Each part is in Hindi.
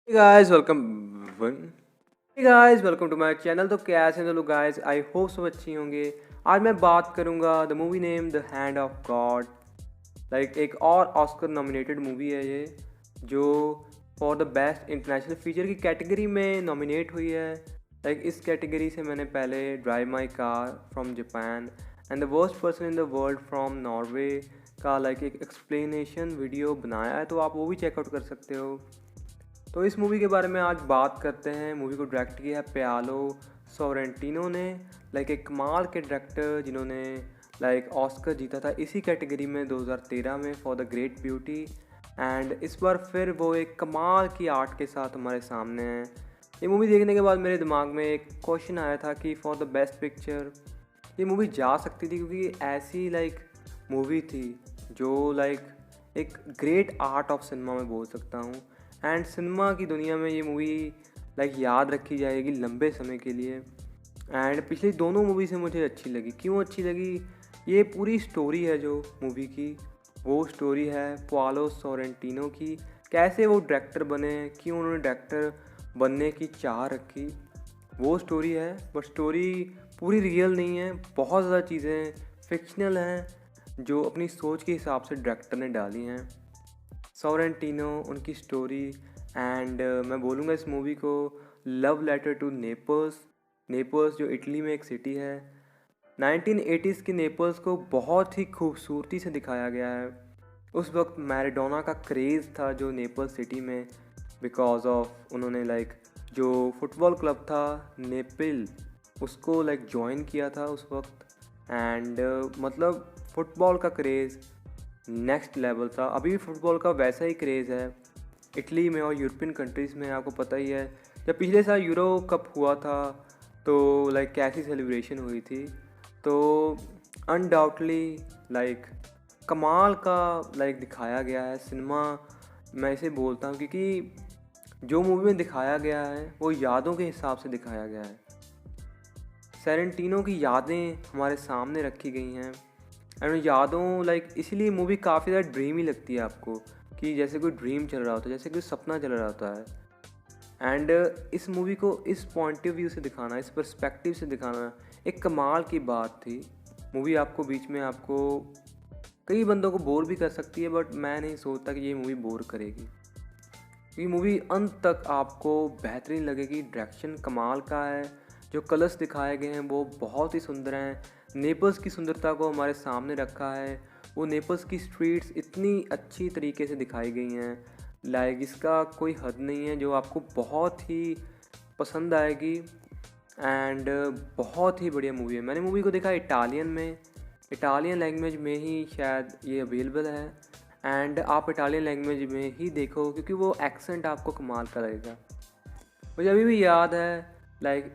Hey guys, welcome to my channel. तो कैसे हैं लोग गाइस? आई होप सब अच्छी होंगे। आज मैं बात करूंगा the movie name the hand of God. एक और ऑस्कर नॉमिनेटेड मूवी है ये, जो for the best international feature की कैटेगरी में नॉमिनेट हुई है। इस कैटेगरी से मैंने पहले drive my car from Japan and the worst person in the world from Norway का एक एक्सप्लेनेशन वीडियो बनाया है, तो आप वो भी चेकआउट कर सकते हो। तो इस मूवी के बारे में आज बात करते हैं। मूवी को डायरेक्ट किया है पाओलो सोरेंटिनो ने। एक कमाल के डायरेक्टर जिन्होंने ऑस्कर जीता था इसी कैटेगरी में 2013 में for the great beauty. And इस बार फिर वो एक कमाल की आर्ट के साथ हमारे सामने हैं। ये मूवी देखने के बाद मेरे दिमाग में एक क्वेश्चन आया था कि फॉर द बेस्ट पिक्चर ये मूवी जा सकती थी, क्योंकि ऐसी मूवी थी जो एक ग्रेट आर्ट ऑफ सिनेमा में बोल सकता हूँ। एंड सिनेमा की दुनिया में ये मूवी याद रखी जाएगी लंबे समय के लिए। एंड पिछली दोनों मूवी से मुझे अच्छी लगी। क्यों अच्छी लगी? ये पूरी स्टोरी है जो मूवी की, वो स्टोरी है पाओलो सोरेंटिनो की। कैसे वो डायरेक्टर बने, क्यों उन्होंने डायरेक्टर बनने की चाह रखी, वो स्टोरी है। बट स्टोरी पूरी रियल नहीं है, बहुत ज़्यादा चीज़ें फिक्शनल हैं जो अपनी सोच के हिसाब से डायरेक्टर ने डाली हैं। सोरेंटिनो, उनकी स्टोरी। एंड मैं बोलूँगा इस मूवी को लव लेटर टू नेपल्स जो इटली में एक सिटी है। 1980s की नेपल्स को बहुत ही खूबसूरती से दिखाया गया है। उस वक्त मैराडोना का क्रेज़ था जो नेपल्स सिटी में, बिकॉज ऑफ उन्होंने जो फुटबॉल क्लब था नेपिल, उसको ज्वाइन किया था उस वक्त। एंड मतलब फुटबॉल का क्रेज़ नेक्स्ट लेवल था। अभी भी फुटबॉल का वैसा ही क्रेज़ है इटली में और यूरोपियन कंट्रीज़ में। आपको पता ही है जब पिछले साल यूरो कप हुआ था तो कैसी सेलिब्रेशन हुई थी। तो अनडाउटली कमाल का दिखाया गया है सिनेमा। मैं इसे बोलता हूँ क्योंकि जो मूवी में दिखाया गया है वो यादों के हिसाब से दिखाया गया है। सेरेंटिनो की यादें हमारे सामने रखी गई हैं। एंड यादों इसीलिए मूवी काफ़ी ज़्यादा ड्रीमी लगती है आपको, कि जैसे कोई ड्रीम चल रहा होता है, जैसे कोई सपना चल रहा होता है। एंड इस मूवी को इस पॉइंट ऑफ व्यू से दिखाना, इस पर्सपेक्टिव से दिखाना एक कमाल की बात थी। मूवी आपको बीच में आपको कई बंदों को बोर भी कर सकती है, बट मैं नहीं सोचता कि ये मूवी बोर करेगी। ये मूवी अंत तक आपको बेहतरीन लगेगी। डायरेक्शन कमाल का है, जो कलर्स दिखाए गए हैं वो बहुत ही सुंदर हैं। नेपल्स की सुंदरता को हमारे सामने रखा है। वो नेपल्स की स्ट्रीट्स इतनी अच्छी तरीके से दिखाई गई हैं, इसका कोई हद नहीं है, जो आपको बहुत ही पसंद आएगी। एंड बहुत ही बढ़िया मूवी है। मैंने मूवी को देखा इटालियन में, इटालियन लैंग्वेज में ही शायद ये अवेलेबल है। एंड आप इटालियन लैंग्वेज में ही देखो, क्योंकि वो एक्सेंट आपको कमाल का लगेगा। मुझे अभी भी याद है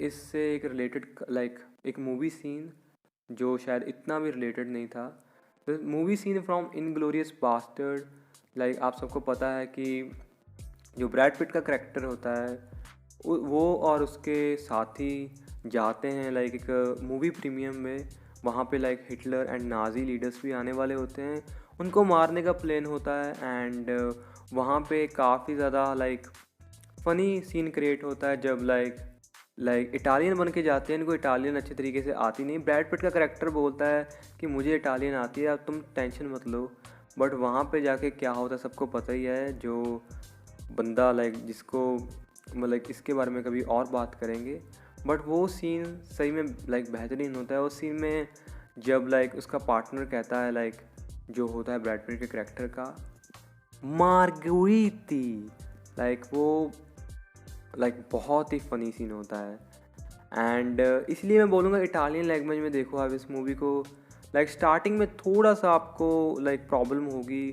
इससे एक रिलेटेड एक मूवी सीन जो शायद इतना भी रिलेटेड नहीं था। The movie scene from Inglourious Basterd. आप सबको पता है कि जो ब्रैड पिट का करैक्टर होता है वो और उसके साथी जाते हैं एक मूवी प्रीमियम में। वहाँ पे हिटलर एंड नाजी लीडर्स भी आने वाले होते हैं, उनको मारने का प्लान होता है। एंड वहाँ पे काफ़ी ज़्यादा फ़नी सीन क्रिएट होता है जब इटालियन बन के जाते हैं। इनको इटालियन अच्छे तरीके से आती नहीं। ब्रैड पिट का करैक्टर बोलता है कि मुझे इटालियन आती है, अब तुम टेंशन मत लो। बट वहाँ पे जाके क्या होता है सबको पता ही है। जो बंदा जिसको इसके बारे में कभी और बात करेंगे, बट वो सीन सही में बेहतरीन होता है। उस सीन में जब उसका पार्टनर कहता है जो होता है ब्रैड पिट के करैक्टर का, मार्गरीती, वो बहुत ही फ़नी सीन होता है। एंड इसलिए मैं बोलूँगा इटालियन लैंग्वेज में देखो आप इस मूवी को। स्टार्टिंग में थोड़ा सा आपको प्रॉब्लम होगी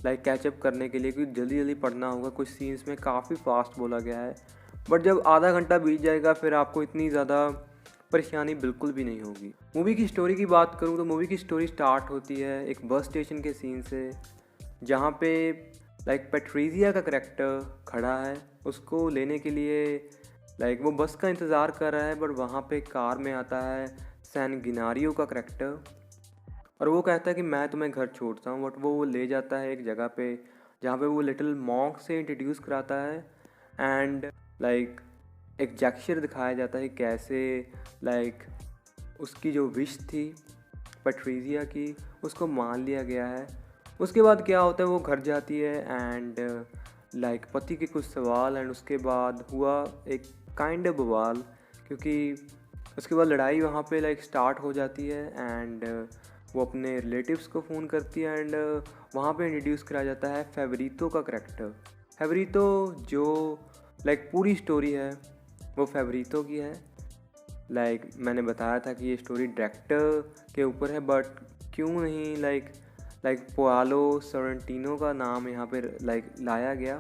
कैचअप करने के लिए, क्योंकि जल्दी जल्दी पढ़ना होगा। कुछ सीन्स में काफ़ी फास्ट बोला गया है, बट जब आधा घंटा बीत जाएगा फिर आपको इतनी ज़्यादा परेशानी बिल्कुल भी नहीं होगी। मूवी की स्टोरी की बात करूँ तो मूवी की स्टोरी स्टार्ट होती है एक बस स्टेशन के सीन से, जहाँ पे पैट्रिजिया का करैक्टर खड़ा है। उसको लेने के लिए वो बस का इंतज़ार कर रहा है, बट वहाँ पे कार में आता है सैनगिनारियो का करैक्टर और वो कहता है कि मैं तुम्हें घर छोड़ता हूँ। बट वो ले जाता है एक जगह पे जहाँ पे वो लिटिल मॉन्क से इंट्रोड्यूस कराता है। एंड लाइक एक जेस्चर दिखाया जाता है कैसे लाइक उसकी जो विश थी पैट्रिजिया की उसको मान लिया गया है। उसके बाद क्या होता है, वो घर जाती है एंड लाइक पति के कुछ सवाल एंड उसके बाद हुआ एक काइंड ऑफ बवाल, क्योंकि उसके बाद लड़ाई वहाँ पे लाइक स्टार्ट हो जाती है एंड वो अपने रिलेटिव्स को फ़ोन करती है एंड वहाँ पे इंट्रोड्यूस कराया जाता है फेवरितो का करैक्टर। फेवरितो जो लाइक पूरी स्टोरी है वो फेवरितो की है। लाइक मैंने बताया था कि ये स्टोरी डायरेक्टर के ऊपर है, बट क्यों नहीं लाइक पाओलो सोरेंटिनो का नाम यहाँ पे लाइक लाया गया,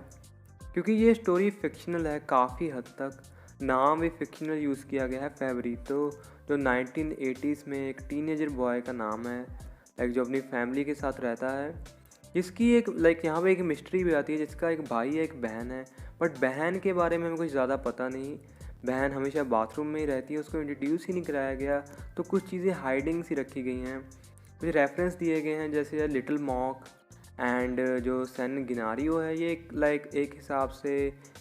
क्योंकि ये स्टोरी फिक्शनल है काफ़ी हद तक। नाम भी फिक्शनल यूज़ किया गया है फेवरितो, जो 1980s में एक टीनेजर बॉय का नाम है लाइक जो अपनी फैमिली के साथ रहता है। इसकी एक लाइक यहाँ पे एक मिस्ट्री भी आती है, जिसका एक भाई है एक बहन है, बट बहन के बारे में हमें कुछ ज़्यादा पता नहीं। बहन हमेशा बाथरूम में ही रहती है, उसको इंट्रोड्यूस ही नहीं कराया गया, तो कुछ चीज़ें हाइडिंग सी रखी गई हैं। कुछ रेफरेंस दिए गए हैं जैसे लिटिल मॉक एंड जो सैन गिनारियो है, ये एक हिसाब से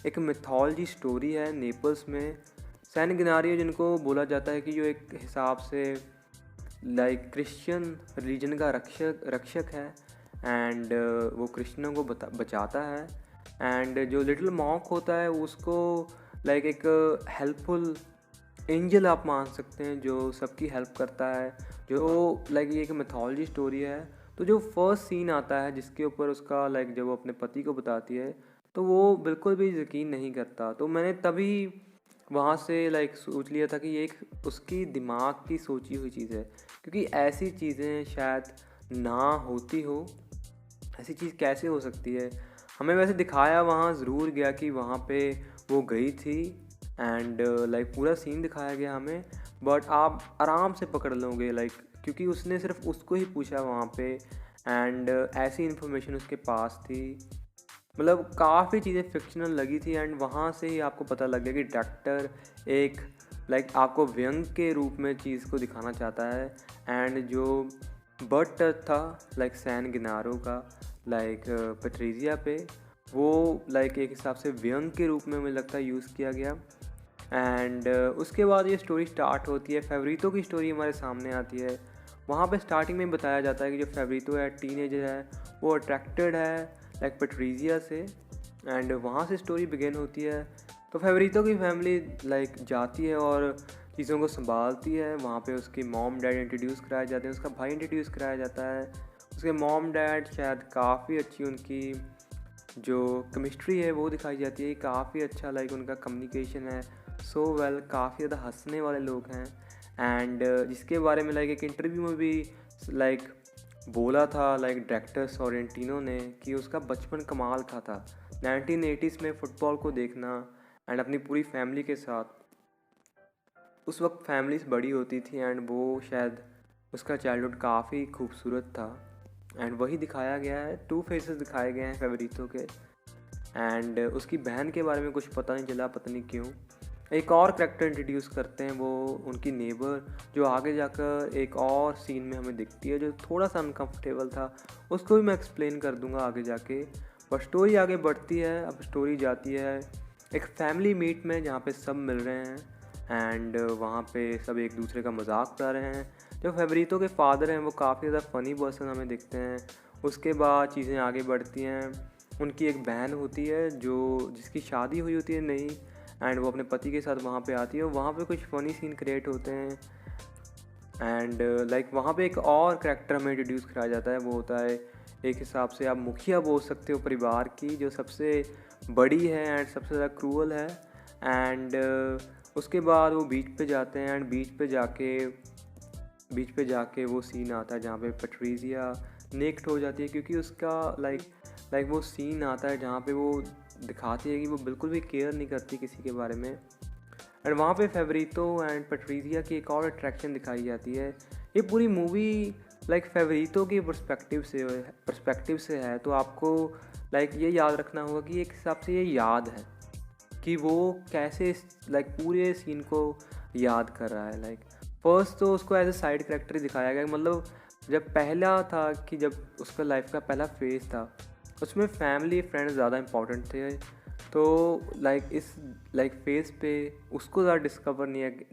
एक मिथोलॉजी स्टोरी है नेपल्स में। सैन गिनारियो जिनको बोला जाता है कि जो एक हिसाब से लाइक क्रिश्चियन रिलीजन का रक्षक है एंड वो क्रिश्चियनों को बचाता है। एंड जो लिटिल मॉक होता है उसको लाइक एक हेल्पफुल एंजल आप मान सकते हैं, जो सबकी हेल्प करता है, जो लाइक ये एक मिथोलॉजी स्टोरी है। तो जो फर्स्ट सीन आता है जिसके ऊपर उसका लाइक जब वो अपने पति को बताती है तो वो बिल्कुल भी यकीन नहीं करता। तो मैंने तभी वहाँ से लाइक सोच लिया था कि ये एक उसकी दिमाग की सोची हुई चीज़ है, क्योंकि ऐसी चीज़ें शायद ना होती हो। ऐसी चीज़ कैसे हो सकती है? हमें वैसे दिखाया वहाँ ज़रूर गया कि वहाँ पे वो गई थी एंड लाइक पूरा सीन दिखाया गया हमें, बट आप आराम से पकड़ लोगे लाइक, क्योंकि उसने सिर्फ उसको ही पूछा वहाँ पे एंड ऐसी इन्फॉर्मेशन उसके पास थी। मतलब काफ़ी चीज़ें फिक्शनल लगी थी एंड वहाँ से ही आपको पता लग गया कि डायरेक्टर एक लाइक आपको व्यंग के रूप में चीज़ को दिखाना चाहता है। एंड जो बट था लाइक सैन गिनारो का लाइक पैट्रिजिया पे, वो लाइक एक हिसाब से व्यंग के रूप में मुझे लगता है यूज़ किया गया। एंड उसके बाद ये स्टोरी स्टार्ट होती है, फेवरितो की स्टोरी हमारे सामने आती है। वहाँ पे स्टार्टिंग में बताया जाता है कि जो फेवरितो है टीनेजर है, वो अट्रैक्टेड है लाइक पैट्रिजिया से एंड वहाँ से स्टोरी बिगिन होती है। तो फेवरितो की फैमिली लाइक जाती है और चीज़ों को संभालती है। वहाँ पे उसकी मॉम डैड इंट्रोड्यूस कराए जाते हैं, उसका भाई इंट्रोड्यूस कराया जाता है। उसके मॉम डैड शायद काफ़ी अच्छी उनकी जो केमिस्ट्री है वो दिखाई जाती है, काफ़ी अच्छा लाइक उनका कम्युनिकेशन है सो वेल, काफ़ी ज़्यादा हंसने वाले लोग हैं। एंड जिसके बारे में लाइक एक इंटरव्यू में भी लाइक बोला था लाइक डायरेक्टर सोरेंटिनो ने कि उसका बचपन कमाल का था 1980s में फुटबॉल को देखना एंड अपनी पूरी फैमिली के साथ। उस वक्त फैमिलीज बड़ी होती थी एंड वो शायद उसका चाइल्डहुड काफ़ी खूबसूरत था एंड वही दिखाया गया है। टू फेसेस दिखाए गए हैं फेवरितो के एंड उसकी बहन के बारे में कुछ पता नहीं चला, पता नहीं क्यों। एक और करैक्टर इंट्रोड्यूस करते हैं, वो उनकी नेबर, जो आगे जाकर एक और सीन में हमें दिखती है, जो थोड़ा सा अनकंफर्टेबल था। उसको भी मैं एक्सप्लेन कर दूंगा आगे जाके। पर स्टोरी आगे बढ़ती है। अब स्टोरी जाती है एक फैमिली मीट में जहाँ पे सब मिल रहे हैं एंड वहाँ पे सब एक दूसरे का मजाक उड़ा रहे हैं। जो फेवरितो के फादर हैं वो काफ़ी ज़्यादा फ़नी पर्सन हमें दिखते हैं। उसके बाद चीज़ें आगे बढ़ती हैं। उनकी एक बहन होती है जो जिसकी शादी हुई होती है नहीं, एंड वो अपने पति के साथ वहाँ पे आती है। वहाँ पे कुछ फ़नी सीन क्रिएट होते हैं एंड लाइक वहाँ पे एक और करैक्टर हमें इंट्रोड्यूस कराया जाता है। वो होता है एक हिसाब से आप मुखिया बोल सकते हो परिवार की, जो सबसे बड़ी है एंड सबसे ज़्यादा क्रूअल है। एंड उसके बाद वो बीच पे जाते हैं एंड बीच पे जाके वो सीन आता है जहाँ पे पैट्रिजिया नेक्ड हो जाती है, क्योंकि उसका लाइक वो सीन आता है जहाँ पे वो दिखाती है कि वो बिल्कुल भी केयर नहीं करती किसी के बारे में। एंड वहाँ पे फेवरितो एंड पैट्रिजिया की एक और अट्रैक्शन दिखाई जाती है। ये पूरी मूवी लाइक फेवरितो के पर्सपेक्टिव से है, तो आपको लाइक ये याद रखना होगा कि एक हिसाब से ये याद है कि वो कैसे लाइक पूरे सीन को याद कर रहा है। लाइक फर्स्ट तो उसको एज ए साइड कैरेक्टर दिखाया गया, मतलब जब पहला था कि जब उसका लाइफ का पहला फेज़ था उसमें फैमिली फ्रेंड्स ज़्यादा इंपॉर्टेंट थे। तो इस फेज़ पे उसको ज़्यादा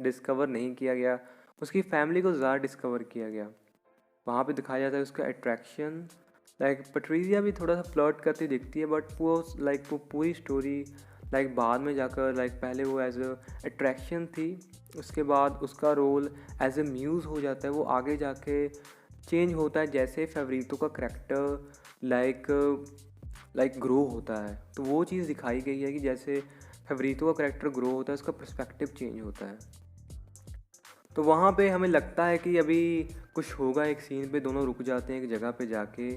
डिस्कवर नहीं किया गया, उसकी फैमिली को ज़्यादा डिस्कवर किया गया। वहाँ पे दिखाया जाता है उसका अट्रैक्शन। पैट्रिसिया भी थोड़ा सा फ्लर्ट करती दिखती है, बट वो पूरी स्टोरी बाद में जाकर पहले वो एज अ अट्रैक्शन थी, उसके बाद उसका रोल एज ए म्यूज़ हो जाता है। वो आगे जाके चेंज होता है जैसे फेवरितो का करैक्टर ग्रो होता है। तो वो चीज़ दिखाई गई है कि जैसे फेवरितो का करैक्टर ग्रो होता है, उसका पर्सपेक्टिव चेंज होता है। तो वहाँ पे हमें लगता है कि अभी कुछ होगा, एक सीन पे दोनों रुक जाते हैं एक जगह पे जाके,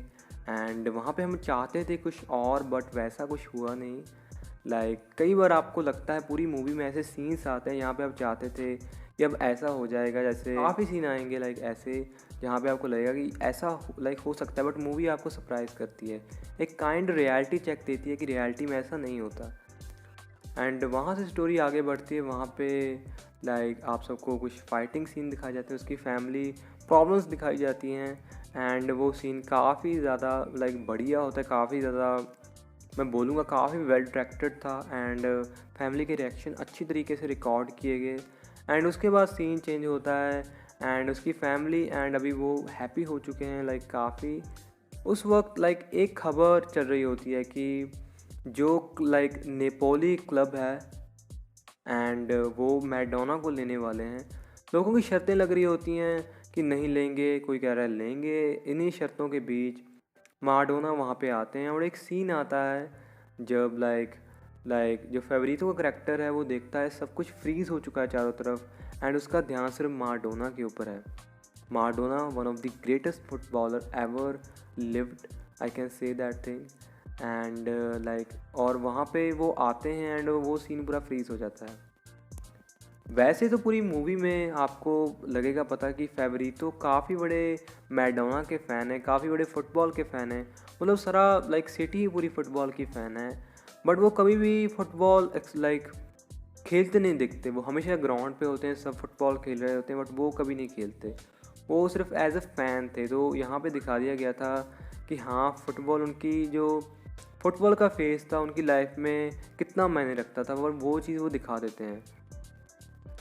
एंड वहाँ पे हम चाहते थे कुछ और, बट वैसा कुछ हुआ नहीं। कई बार आपको लगता है पूरी मूवी में ऐसे सीन्स आते हैं यहाँ पे आप चाहते थे कि अब ऐसा हो जाएगा, जैसे काफ़ी सीन आएंगे ऐसे जहाँ पे आपको लगेगा कि ऐसा हो सकता है, बट मूवी आपको सरप्राइज़ करती है, एक काइंड रियलिटी चेक देती है कि रियलिटी में ऐसा नहीं होता। एंड वहाँ से स्टोरी आगे बढ़ती है। वहाँ पे आप सबको कुछ फाइटिंग सीन दिखाए जाते हैं, उसकी फैमिली प्रॉब्लम्स दिखाई जाती हैं, एंड वो सीन काफ़ी ज़्यादा बढ़िया होता है, काफ़ी ज़्यादा मैं बोलूँगा काफ़ी वेल डायरेक्टेड था, एंड फैमिली के रिएक्शन अच्छी तरीके से रिकॉर्ड किए गए। एंड उसके बाद सीन चेंज होता है, एंड उसकी फैमिली एंड अभी वो हैप्पी हो चुके हैं काफ़ी। उस वक्त एक खबर चल रही होती है कि जो नेपोली क्लब है एंड वो मैडोना को लेने वाले हैं। लोगों की शर्तें लग रही होती हैं कि नहीं लेंगे, कोई कह रहा है लेंगे। इन्हीं शर्तों के बीच माराडोना वहाँ पे आते हैं, और एक सीन आता है जब जो फेवरितो का करैक्टर है वो देखता है सब कुछ फ्रीज़ हो चुका है चारों तरफ, एंड उसका ध्यान सिर्फ माराडोना के ऊपर है। Maradona one of the greatest footballer ever lived, I can say that thing. And और वहाँ पे वो आते हैं एंड वो सीन पूरा फ्रीज़ हो जाता है। वैसे तो पूरी मूवी में आपको लगेगा पता कि फेवरितो काफ़ी बड़े मैडोना के फ़ैन हैं, काफ़ी बड़े फुटबॉल के फ़ैन हैं, मतलब सारा सिटी ही पूरी फुटबॉल की फ़ैन है। बट वो कभी भी फुटबॉल खेलते नहीं दिखते, वो हमेशा ग्राउंड पे होते हैं, सब फुटबॉल खेल रहे होते हैं, बट वो कभी नहीं खेलते, वो सिर्फ एज अ फ़ैन थे। तो यहाँ पे दिखा दिया गया था कि हाँ, फुटबॉल का फेस था उनकी लाइफ में कितना मायने रखता था, और वो चीज़ वो दिखा देते हैं।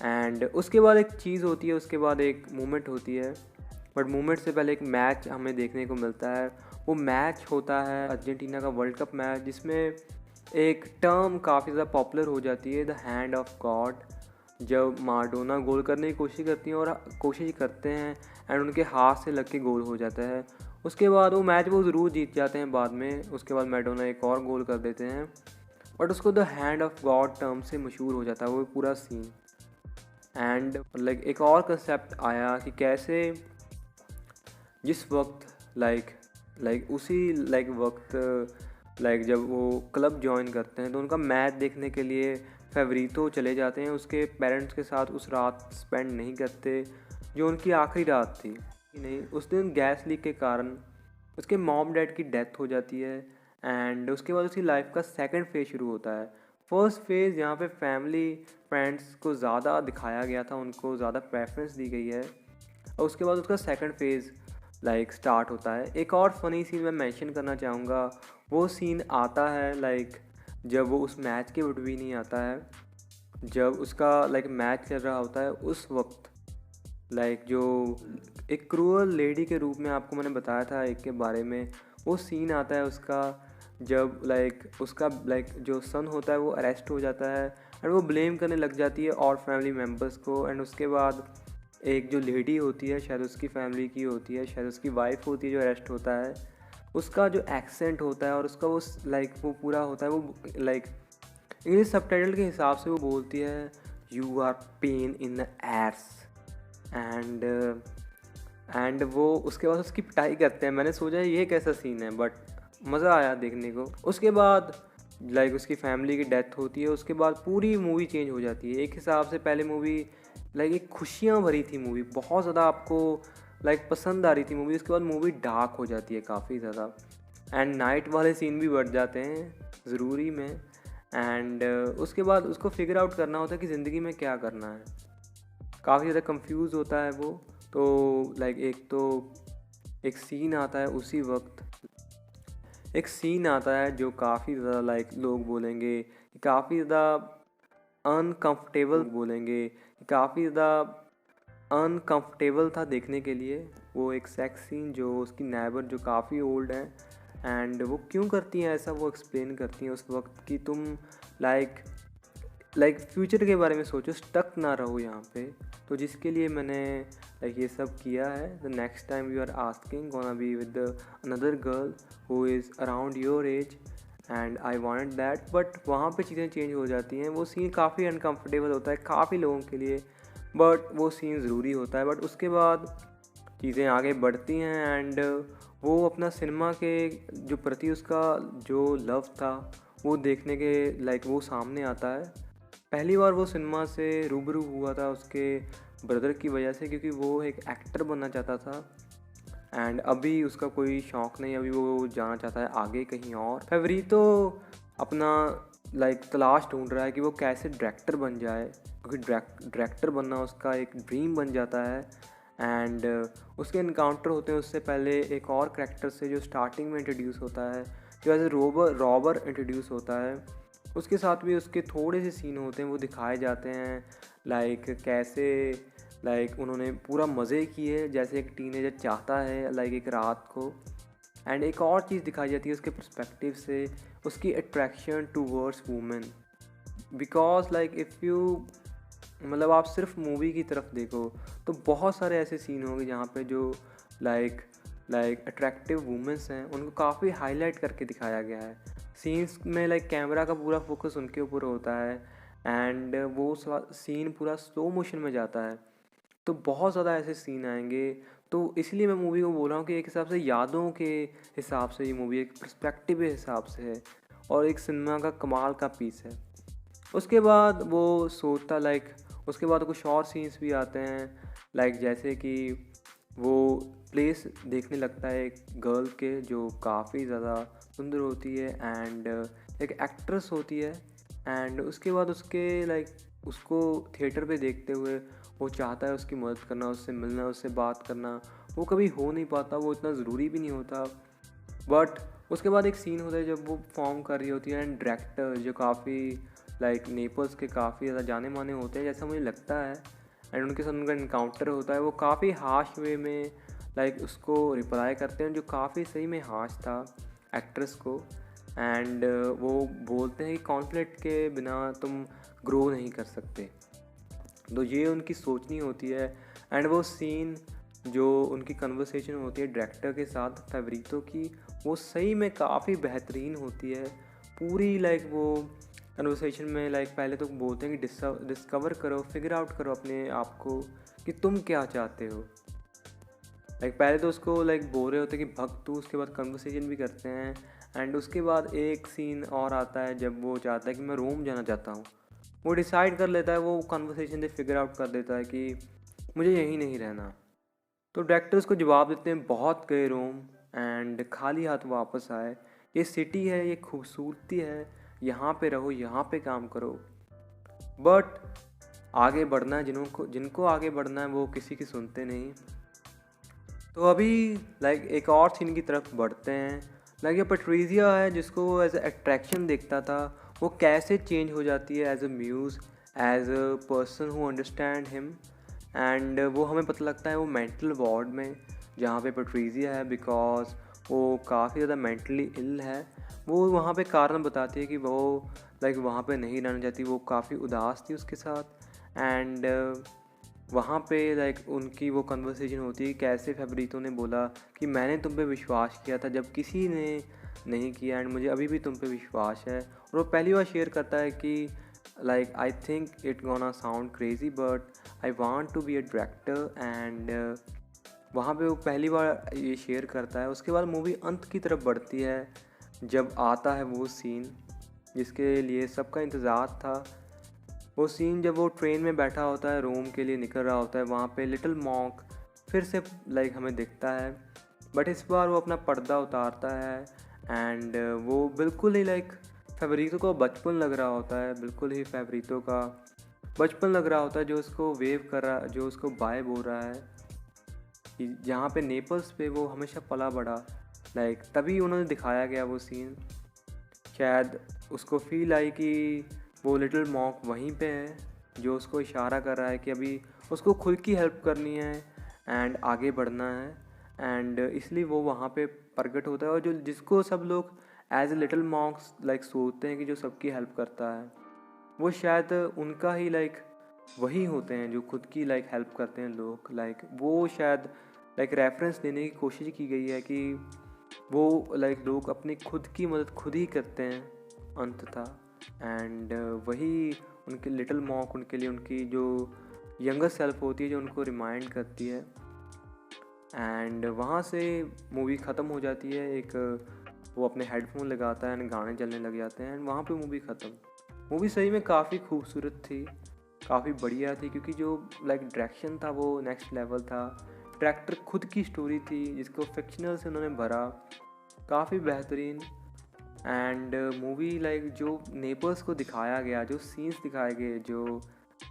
एंड उसके बाद एक चीज़ होती है, उसके बाद एक मूवमेंट होती है, बट मूवमेंट से पहले एक मैच हमें देखने को मिलता है। वो मैच होता है अर्जेंटीना का वर्ल्ड कप मैच, जिसमें एक टर्म काफ़ी ज़्यादा पॉपुलर हो जाती है, द हैंड ऑफ गॉड। जब माराडोना गोल करने की कोशिश करते हैं एंड उनके हाथ से लग के गोल हो जाता है। उसके बाद वो मैच वो ज़रूर जीत जाते हैं बाद में, उसके बाद मैराडोना एक और गोल कर देते हैं, बट उसको the hand of God term से मशहूर हो जाता है वो पूरा सीन। एंड एक और कंसेप्ट आया कि कैसे जिस वक्त उसी वक्त जब वो क्लब ज्वाइन करते हैं तो उनका मैच देखने के लिए फेवरितो चले जाते हैं, उसके पेरेंट्स के साथ उस रात स्पेंड नहीं करते जो उनकी आखिरी रात थी। नहीं, उस दिन गैस लीक के कारण उसके मॉम डैड की डेथ हो जाती है, एंड उसके बाद उसकी लाइफ का सेकंड फेज शुरू होता है। फर्स्ट फेज़ यहाँ पे फैमिली फ्रेंड्स को ज़्यादा दिखाया गया था, उनको ज़्यादा प्रेफरेंस दी गई है, और उसके बाद उसका सेकंड फेज़ स्टार्ट होता है। एक और फ़नी सीन मैं मेंशन करना चाहूँगा, वो सीन आता है जब वो उस मैच के बिटवीन ही आता है, जब उसका मैच चल रहा होता है उस वक्त जो एक क्रूअल लेडी के रूप में आपको मैंने बताया था एक के बारे में, वो सीन आता है उसका, जब उसका जो सन होता है वो अरेस्ट हो जाता है, एंड वो ब्लेम करने लग जाती है और फैमिली मेम्बर्स को। एंड उसके बाद एक जो लेडी होती है, शायद उसकी फैमिली की होती है, शायद उसकी वाइफ होती है जो अरेस्ट होता है, उसका जो एक्सेंट होता है और उसका वो पूरा होता है, वो इंग्लिश सबटाइटल के हिसाब से वो बोलती है, you are pain in the ears. And वो उसके बाद उसकी पिटाई करते हैं। मैंने सोचा ये कैसा सीन है, बट मज़ा आया देखने को। उसके बाद उसकी फैमिली की डेथ होती है, उसके बाद पूरी मूवी चेंज हो जाती है। एक हिसाब से पहले मूवी एक खुशियाँ भरी थी, मूवी बहुत ज़्यादा आपको पसंद आ रही थी मूवी, उसके बाद मूवी डार्क हो जाती है काफ़ी ज़्यादा, एंड नाइट वाले सीन भी बढ़ जाते हैं ज़रूरी में। एंड उसके बाद उसको फिगर आउट करना होता है कि ज़िंदगी में क्या करना है, काफ़ी ज़्यादा कंफ्यूज होता है वो। तो एक सीन आता है उसी वक्त, एक सीन आता है जो काफ़ी ज़्यादा लोग बोलेंगे कि काफ़ी ज़्यादा अनकंफर्टेबल बोलेंगे, काफ़ी ज़्यादा अनकंफर्टेबल था देखने के लिए। वो एक सेक्स सीन जो उसकी नेबर जो काफ़ी ओल्ड है एंड वो क्यों करती हैं ऐसा, वो एक्सप्लेन करती हैं उस वक्त कि तुम लाइक फ्यूचर के बारे में सोचो, स्टक ना रहो यहाँ पे। तो जिसके लिए मैंने ये सब किया है। The next time you are asking gonna be with another girl who is around your age and I want that, but वहाँ पे चीज़ें चेंज हो जाती हैं। वो सीन काफ़ी अनकंफर्टेबल होता है काफ़ी लोगों के लिए, बट वो सीन ज़रूरी होता है। बट उसके बाद चीज़ें आगे बढ़ती हैं एंड वो अपना सिनेमा के जो प्रति उसका जो लव था वो देखने के वो सामने आता है। पहली बार वो सिनेमा से रूबरू हुआ था उसके ब्रदर की वजह से, क्योंकि वो एक एक्टर बनना चाहता था एंड अभी उसका कोई शौक़ नहीं, अभी वो जाना चाहता है आगे कहीं और। फेवरितो अपना तलाश ढूंढ रहा है कि वो कैसे डायरेक्टर बन जाए, क्योंकि डायरेक्टर बनना उसका एक ड्रीम बन जाता है। एंड उसके इनकाउंटर होते हैं उससे पहले एक और कैरेक्टर से जो स्टार्टिंग में इंट्रोड्यूस होता है, जो एज ए रॉबर इंट्रोड्यूस होता है। उसके साथ भी उसके थोड़े से सीन होते हैं वो दिखाए जाते हैं कैसे उन्होंने पूरा मज़े किए जैसे एक टीनेजर चाहता है एक रात को। एंड एक और चीज़ दिखाई जाती है उसके पर्सपेक्टिव से, उसकी attraction towards women. Because if you आप सिर्फ मूवी की तरफ देखो तो बहुत सारे ऐसे सीन होंगे जहाँ पे जो अट्रैक्टिव वुमेंस हैं उनको काफ़ी हाईलाइट करके दिखाया गया है। सीन्स में कैमरा का पूरा फोकस उनके ऊपर होता है एंड वो सीन पूरा स्लो मोशन में जाता है। तो बहुत ज़्यादा ऐसे सीन आएंगे, तो इसलिए मैं मूवी को बोल रहा हूँ कि एक हिसाब से यादों के हिसाब से ये मूवी एक पर्सपेक्टिव के हिसाब से है और एक सिनेमा का कमाल का पीस है। उसके बाद वो सोचता उसके बाद कुछ और सीन्स भी आते हैं जैसे कि वो प्लेस देखने लगता है एक गर्ल के जो काफ़ी ज़्यादा सुंदर होती है एंड एक एक्ट्रेस होती है। एंड उसके बाद उसके उसको थिएटर पे देखते हुए वो चाहता है उसकी मदद करना, उससे मिलना, उससे बात करना। वो कभी हो नहीं पाता, वो इतना ज़रूरी भी नहीं होता। बट उसके बाद एक सीन होता है जब वो परफॉर्म कर रही होती है एंड डायरेक्टर जो काफ़ी नेपल्स के काफ़ी ज़्यादा जाने माने होते हैं जैसा मुझे लगता है, एंड उनके साथ उनका इनकाउंटर होता है। वो काफ़ी हार्श वे में उसको रिप्लाई करते हैं जो काफ़ी सही में हार्श था एक्ट्रेस को। एंड वो बोलते हैं कि कॉन्फ्लिक्ट के बिना तुम ग्रो नहीं कर सकते। तो ये उनकी सोचनी होती है। एंड वो सीन जो उनकी कन्वर्सेशन होती है डायरेक्टर के साथ फेवरितो की, वो सही में काफ़ी बेहतरीन होती है। पूरी वो कन्वर्सेशन में पहले तो बोलते हैं कि डिस्कवर करो, फिगर आउट करो अपने आप को कि तुम क्या चाहते हो। पहले तो उसको बोल रहे होते हैं कि भग तू, उसके बाद कन्वर्सेशन भी करते हैं। एंड उसके बाद एक सीन और आता है जब वो चाहता है कि मैं रोम जाना चाहता हूँ। वो डिसाइड कर लेता है, वो कन्वर्सेशन से फिगर आउट कर देता है कि मुझे यहीं नहीं रहना। तो डायरेक्टर उसको जवाब देते हैं बहुत गए रोम एंड खाली हाथ वापस आए। ये सिटी है, ये खूबसूरती है, यहाँ पे रहो, यहाँ पे काम करो। बट आगे बढ़ना है, जिनको आगे बढ़ना है वो किसी की सुनते नहीं। तो अभी एक और सीन की तरफ बढ़ते हैं। ये पैट्रिसिया है जिसको वो एज अट्रैक्शन देखता था, वो कैसे चेंज हो जाती है as a muse, as a person who understand him. And वो हमें पता लगता है वो मेंटल वार्ड में जहाँ पे पैट्रिसिया है, बिकॉज वो काफ़ी ज़्यादा मेंटली इल है। वो वहाँ पे कारण बताती है कि वो वहाँ पे नहीं रहना चाहती, वो काफ़ी उदास थी उसके साथ। एंड वहाँ पे उनकी वो कन्वर्सेशन होती है कैसे फेवरितो ने बोला कि मैंने तुम पे विश्वास किया था जब किसी ने नहीं किया एंड मुझे अभी भी तुम पे विश्वास है। और वो पहली बार शेयर करता है कि I think it gonna sound crazy but I want to be a director. And वहाँ पे वो पहली बार ये शेयर करता है। उसके बाद मूवी अंत की तरफ बढ़ती है जब आता है वो सीन जिसके लिए सबका इंतज़ार था। वो सीन जब वो ट्रेन में बैठा होता है, रोम के लिए निकल रहा होता है, वहाँ पे लिटिल मॉन्क फिर से हमें दिखता है। बट इस बार वो अपना पर्दा उतारता है एंड वो बिल्कुल ही फेवरितो को बचपन लग रहा होता है, बिल्कुल ही फेवरितो का बचपन लग रहा होता है जो उसको वेव कर रहा, जो उसको बाय बोल रहा है कि जहाँ पे नेपल्स पे वो हमेशा पला बड़ा। तभी उन्होंने दिखाया गया वो सीन। शायद उसको फील आई कि वो लिटिल मॉक वहीं पे है जो उसको इशारा कर रहा है कि अभी उसको खुद की हेल्प करनी है एंड आगे बढ़ना है। एंड इसलिए वो वहाँ पे प्रकट होता है, और जो जिसको सब लोग as a little mocks like सोचते हैं कि जो सबकी हेल्प करता है, वो शायद उनका ही लाइक वही होते हैं जो खुद की लाइक हेल्प करते हैं लोग। लाइक वो शायद लाइक रेफरेंस देने की कोशिश की गई है कि वो लाइक लोग अपनी खुद की मदद खुद ही करते हैं अंततः। एंड वही उनके लिटिल मॉक उनके लिए उनकी जो यंगर सेल्फ होती है जो उनको रिमाइंड करती है। एंड वहाँ से मूवी ख़त्म हो जाती है। एक वो अपने हेडफोन लगाता है एंड गाने चलने लग जाते हैं एंड वहाँ पे मूवी ख़त्म। मूवी सही में काफ़ी खूबसूरत थी, काफ़ी बढ़िया थी, क्योंकि जो लाइक डायरेक्शन था वो नेक्स्ट लेवल था। डायरेक्टर खुद की स्टोरी थी जिसको फिक्शनल से उन्होंने भरा, काफ़ी बेहतरीन। एंड मूवी लाइक जो नेबर्स को दिखाया गया, जो सीन्स दिखाए गए, जो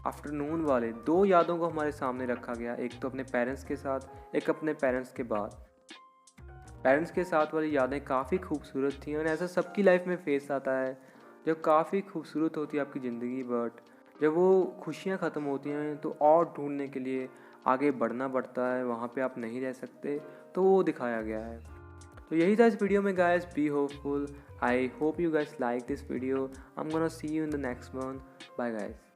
आफ्टरनून वाले, दो यादों को हमारे सामने रखा गया, एक तो अपने पेरेंट्स के साथ, एक अपने पेरेंट्स के बाद। पेरेंट्स के साथ वाली यादें काफ़ी खूबसूरत थी और ऐसा सबकी लाइफ में फेस आता है जो काफ़ी खूबसूरत होती है आपकी ज़िंदगी, बट जब वो खुशियाँ ख़त्म होती हैं तो और ढूंढने के लिए आगे बढ़ना पड़ता है, वहाँ पे आप नहीं रह सकते, तो वो दिखाया गया है। तो यही था इस वीडियो में guys. Be hopeful, I hope you guys like this video. I am gonna see you in the next one. Bye guys.